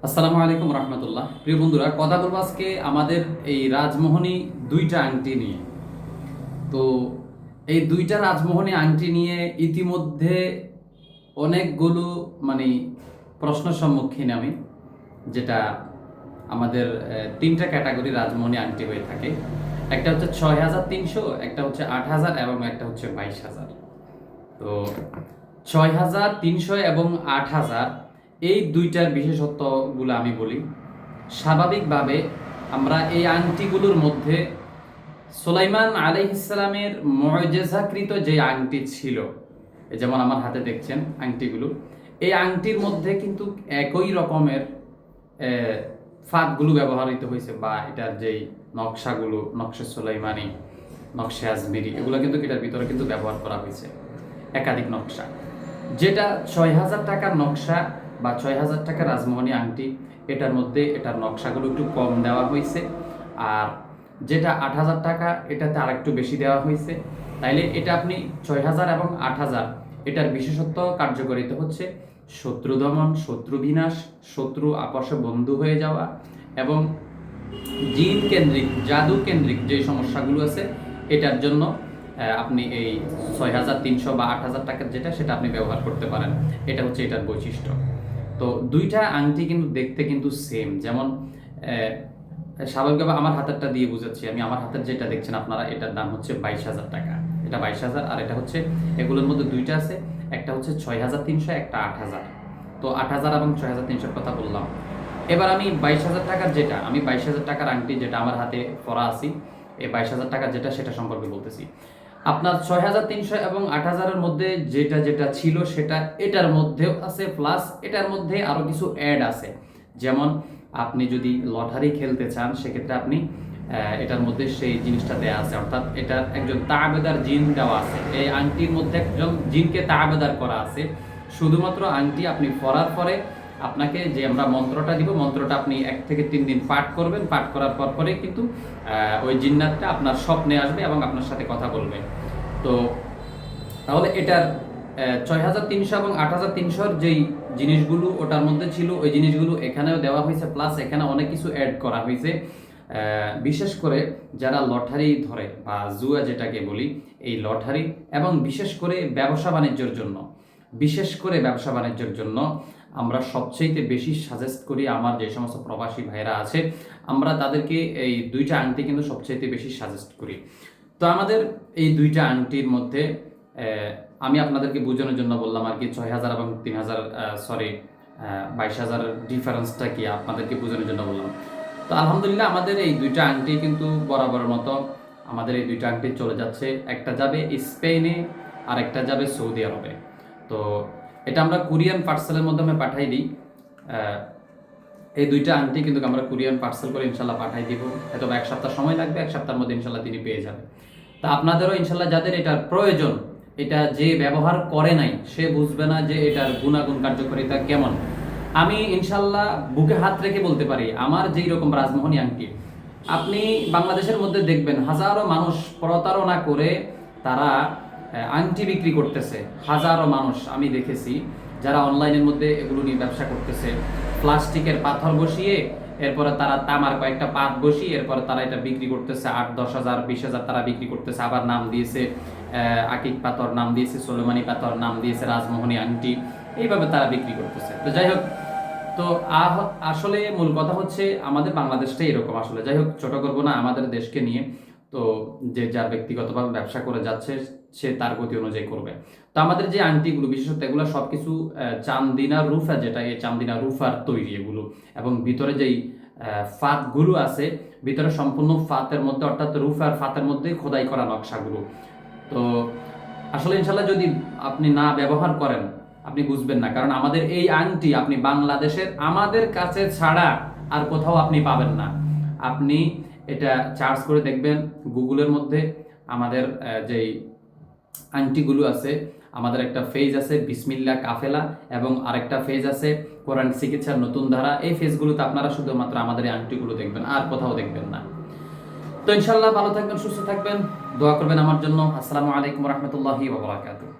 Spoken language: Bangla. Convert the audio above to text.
আসসালামু আলাইকুম রহমতুল্লাহ। প্রিয় বন্ধুরা, কথা বলবো আজকে আমাদের এই রাজমোহনী দুইটা আংটি নিয়ে। তো এই দুইটা রাজমোহনী আংটি নিয়ে ইতিমধ্যে অনেকগুলো মানে প্রশ্নের সম্মুখীন আমি, যেটা আমাদের তিনটা ক্যাটাগরি রাজমোহনী আংটি হয়ে থাকে। একটা হচ্ছে ৬,৩০০, একটা হচ্ছে ৮,০০০ এবং একটা হচ্ছে ২২,০০০। তো ৬,৩০০ এবং ৮,০০০ এই দুইটার বিশেষত্বগুলো আমি বলি। স্বাভাবিকভাবে আমরা এই আংটিগুলোর মধ্যে সুলাইমান আলাইহিসসালামের মুআজিজাকৃত যে আংটি ছিল, যেমন আমার হাতে দেখছেন আংটিগুলো, এই আংটির মধ্যে কিন্তু একই রকমের ফাঁকগুলো ব্যবহৃত হয়েছে, বা এটার যেই নকশাগুলো, নকশা সুলাইমানি, নকশা আজমিরি, এগুলো কিন্তু এটার ভিতরে কিন্তু ব্যবহার করা হয়েছে একাধিক নকশা। যেটা ৬,০০০ টাকার নকশা বা ৬,০০০ টাকার রাজমোহনী আংটি, এটার মধ্যে এটার নকশাগুলো একটু কম দেওয়া হয়েছে। আর যেটা ৮,০০০ টাকা, এটাতে আর একটু বেশি দেওয়া হয়েছে। তাইলে এটা আপনি ৬,০০০ এবং ৮,০০০, এটার বিশেষত্ব কার্যকারিতা হচ্ছে শত্রু দমন, শত্রু বিনাশ, শত্রু আপসে বন্ধু হয়ে যাওয়া, এবং জিন কেন্দ্রিক, জাদু কেন্দ্রিক যে সমস্যাগুলো আছে, এটার জন্য আপনি এই ৬,৩০০ বা ৮,০০০ টাকার যেটা, সেটা আপনি ব্যবহার করতে পারেন। এটা হচ্ছে এটার বৈশিষ্ট্য। তো দুইটা আংটি কিন্তু দেখতে কিন্তু সেম। যেমন স্বাভাবিকভাবে আমার হাতেরটা দিয়ে বুঝাচ্ছি আমি, আমার হাতের যেটা দেখছেন আপনারা, এটার দাম হচ্ছে ২২,০০০ টাকা। এটা ২২,০০০, আর এটা হচ্ছে, এগুলোর মধ্যে দুইটা আছে, একটা হচ্ছে ৬,৩০০, একটা ৮,০০০। তো ৮,০০০ এবং ৬,৩০০ কথা বললাম। এবার আমি ২২,০০০ টাকার যেটা, আমি ২২,০০০ টাকার আংটি যেটা আমার হাতে পরা আছি, এই ২২,০০০ টাকার যেটা, সেটা সম্পর্কে বলতেছি। আপনার ৬,৩০০ এবং ৮,০০০-এর মধ্যে যেটা যেটা ছিল, সেটা এটার মধ্যেও আছে, প্লাস এটার মধ্যে আরো কিছু অ্যাড আছে। যেমন আপনি যদি লটারি খেলতে চান, সেক্ষেত্রে আপনি এটার মধ্যে সেই জিনিসটা দেওয়া আছে, অর্থাৎ এটার একজন তাবেদার জিন দেওয়া আছে। এই আংটির মধ্যে একজন জিনকে তাবেদার করা আছে। শুধুমাত্র আংটি আপনি পরার পরে আপনাকে যে আমরা মন্ত্রটা দিব, মন্ত্রটা আপনি ১ থেকে ৩ দিন পাঠ করবেন। পাঠ করার পরে কিন্তু ওই জিন্নাতটা আপনার স্বপ্নে আসবে এবং আপনার সাথে কথা বলবে। তো তাহলে এটার ৬,৩০০ এবং ৮,৩০০-র যেই জিনিসগুলো ওটার মধ্যে ছিল, ওই জিনিসগুলো এখানেও দেওয়া হয়েছে, প্লাস এখানে অনেক কিছু অ্যাড করা হয়েছে। বিশেষ করে যারা লটারি ধরে বা জুয়া যেটাকে বলি, এই লটারি, এবং বিশেষ করে ব্যবসা বাণিজ্যের জন্য, বিশেষ করে ব্যবসা বাণিজ্যের জন্য আমরা সবচেয়ে বেশি সাজেস্ট করি, আমার যে সমস্ত প্রবাসী ভাইরা আছে, আমরা তাদেরকে এই দুইটা আংটি কিন্তু সবচেয়ে বেশি সাজেস্ট করি। তো আমাদের এই দুইটা আংটির মধ্যে আমি আপনাদেরকে বোঝানোর জন্য বললাম আর কি, ৬,০০০ এবং ৩,০০০, সরি ২২,০০০ ডিফারেন্সটা কি আপনাদেরকে বোঝানোর জন্য বললাম। তো আলহামদুলিল্লাহ, আমাদের এই দুইটা আংটি কিন্তু বরাবরের মতো আমাদের এই দুইটা আংটি চলে যাচ্ছে। একটা যাবে স্পেনে, আর একটা যাবে সৌদি আরবে। তো এটা আমরা কুরিয়ান পার্সেলের মাধ্যমে পাঠাই দিই। এই দুইটা আংটি কিন্তু আমরা কুরিয়ান পার্সেল করে ইনশাল্লাহ পাঠাই দিব। হয়তো ১ সপ্তাহ সময় লাগবে, ১ সপ্তাহের মধ্যে ইনশাল্লাহ তিনি পেয়ে যাবে। তা আপনাদেরও ইনশাল্লাহ যাদের এটার প্রয়োজন, এটা যে ব্যবহার করে নাই সে বুঝবে না যে এটার গুণাগুণ কার্যকারিতা কেমন। আমি ইনশাল্লাহ বুকে হাত রেখে বলতে পারি, আমার যেই রকম রাজমোহনী আংটি, আপনি বাংলাদেশের মধ্যে দেখবেন হাজারো মানুষ প্রতারণা করে তারা আংটি বিক্রি করতেছে। হাজারো মানুষ আমি দেখেছি যারা অনলাইনের মধ্যে এগুলো নিয়ে ব্যবসা করতেছে। প্লাস্টিকের পাথর বসিয়ে, এরপরে তারা তামার কয়েকটা পাত বসিয়ে, এরপরে তারা এটা বিক্রি করতেছে ৮-১০,০০০, ২০,০০০ তারা বিক্রি করতেছে। আবার নাম দিয়েছে আকিক পাথর, নাম দিয়েছে সোলেমানি পাথর, নাম দিয়েছে রাজমোহনী আংটি, এইভাবে তারা বিক্রি করতেছে। তো যাই হোক, তো আসলে মূল কথা হচ্ছে আমাদের বাংলাদেশটাই এরকম। আসলে যাই হোক, ছোট করবো না আমাদের দেশকে নিয়ে। তো যে যার ব্যক্তিগতভাবে ব্যবসা করে যাচ্ছে, সে তার গতি অনুযায়ী করবে। তো আমাদের যে আংটিগুলো, বিশেষত এগুলো সবকিছু চান্দিনা রুফা, যেটা এই চান্দিনা রুফার তৈরি এগুলো, এবং ভিতরে যেই ফাতগুলো আছে, ভিতরে সম্পূর্ণ ফাতের মধ্যে, অর্থাৎ রুফার ফাতের মধ্যে খোদাই করা নকশাগুলো। তো আসলে ইনশাল্লাহ যদি আপনি না ব্যবহার করেন, আপনি বুঝবেন না। কারণ আমাদের এই আংটি আপনি বাংলাদেশের আমাদের কাছে ছাড়া আর কোথাও আপনি পাবেন না। আপনি এটা চার্জ করে দেখবেন গুগলের মধ্যে, আমাদের যেই আংটিগুলো আছে, আমাদের একটা ফেজ আছে বিসমিল্লাহ কাফেলা, এবং আরেকটা ফেজ আছে কোরআন চিকিৎসার নতুন ধারা। এই ফেজগুলোতে আপনারা শুধুমাত্র আমাদের এই আংটিগুলো দেখবেন, আর কোথাও দেখবেন না। তো ইনশাল্লাহ ভালো থাকবেন, সুস্থ থাকবেন, দোয়া করবেন আমার জন্য। আসসালামু আলাইকুম রহমতুল্লাহি ওয়া বারাকাতুহু।